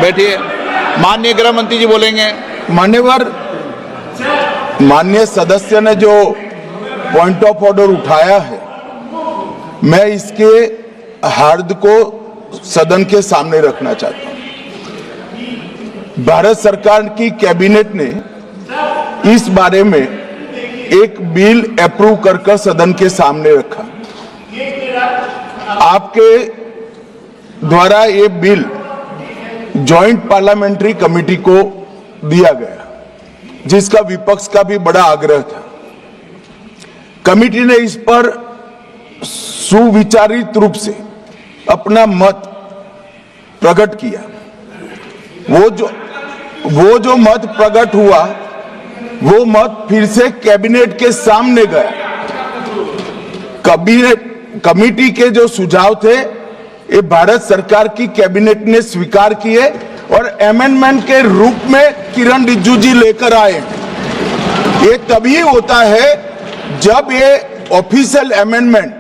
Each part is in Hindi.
बैठिए। माननीय गृह मंत्री जी बोलेंगे। मान्यवर, माननीय सदस्य ने जो पॉइंट ऑफ ऑर्डर उठाया है, मैं इसके हार्द को सदन के सामने रखना चाहता हूं। भारत सरकार की कैबिनेट ने इस बारे में एक बिल अप्रूव कर सदन के सामने रखा। आपके द्वारा ये बिल जॉइंट पार्लियामेंट्री कमेटी को दिया गया, जिसका विपक्ष का भी बड़ा आग्रह था। कमेटी ने इस पर सुविचारित रूप से अपना मत प्रकट किया। वो जो मत प्रकट हुआ, वो मत फिर से कैबिनेट के सामने गया। कमेटी के जो सुझाव थे, ये भारत सरकार की कैबिनेट ने स्वीकार किए और अमेंडमेंट के रूप में किरण रिजिजू जी लेकर आए। ये तभी होता है जब ये ऑफिशियल अमेंडमेंट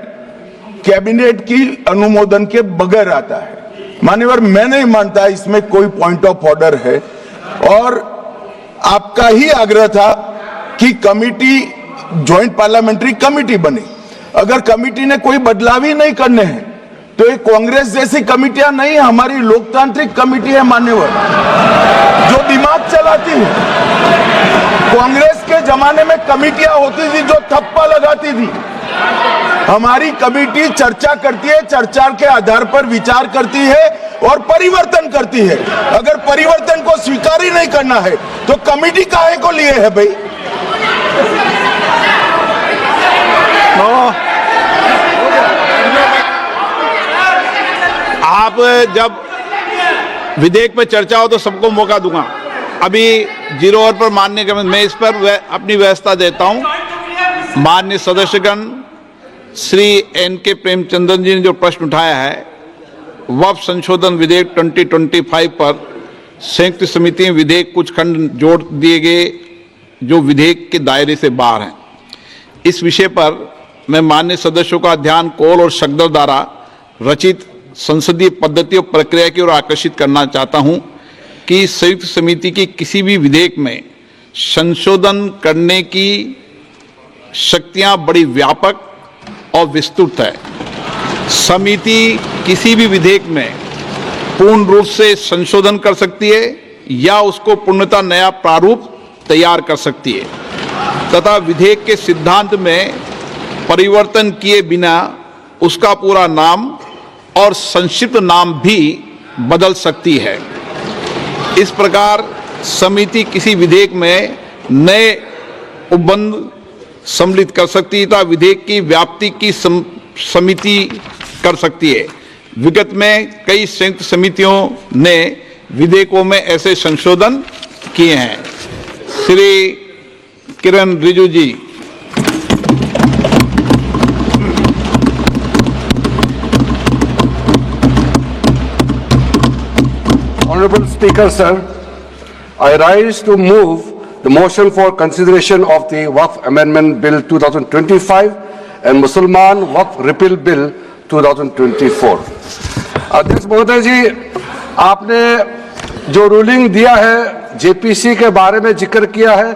कैबिनेट की अनुमोदन के बगैर आता है। मान्यवर, मैं नहीं मानता इसमें कोई पॉइंट ऑफ ऑर्डर है, और आपका ही आग्रह था कि कमेटी जॉइंट पार्लियामेंट्री कमेटी बने। अगर कमेटी ने कोई बदलाव ही नहीं करने हैं तो ये कांग्रेस जैसी कमेटियां नहीं, हमारी लोकतांत्रिक कमेटी है मान्यवर, जो दिमाग चलाती है। कांग्रेस के जमाने में कमेटियां होती थी जो थप्पा लगाती थी। हमारी कमेटी चर्चा करती है, चर्चा के आधार पर विचार करती है और परिवर्तन करती है। अगर परिवर्तन को स्वीकार ही नहीं करना है तो कमेटी काहे को लिए है भाई? आप जब विधेयक पे चर्चा हो तो सबको मौका दूंगा। अभी 0 ओवर पर माननीय, मैं इस पर अपनी व्यवस्था देता हूं। माननीय सदस्यगण श्री NK प्रेमचंद्रन जी ने जो प्रश्न उठाया है, वक्फ संशोधन विधेयक 2025 पर संयुक्त समिति में विधेयक कुछ खंड जोड़ दिए गए जो विधेयक के दायरे से बाहर हैं। इस विषय पर मैं माननीय सदस्यों का ध्यान कौल और शब्दों द्वारा रचित संसदीय पद्धति और प्रक्रिया की ओर आकर्षित करना चाहता हूं कि संयुक्त समिति की किसी भी विधेयक में संशोधन करने की शक्तियां बड़ी व्यापक और विस्तृत है। समिति किसी भी विधेयक में पूर्ण रूप से संशोधन कर सकती है या उसको पूर्णतः नया प्रारूप तैयार कर सकती है तथा विधेयक के सिद्धांत में परिवर्तन किए बिना उसका पूरा नाम और संक्षिप्त नाम भी बदल सकती है। इस प्रकार समिति किसी विधेयक में नए उपबंध सम्मिलित कर सकती है तथा विधेयक की व्याप्ति की समिति कर सकती है। विगत में कई संयुक्त समितियों ने विधेयकों में ऐसे संशोधन किए हैं। श्री किरण रिजिजू जी। Honorable Speaker, sir, I rise to move the motion for consideration of the Waqf Amendment Bill 2025 and Mussalman Waqf Repeal Bill 2024. अध्यक्ष महोदय जी, आपने जो रूलिंग दिया है, JPC के बारे में जिक्र किया है,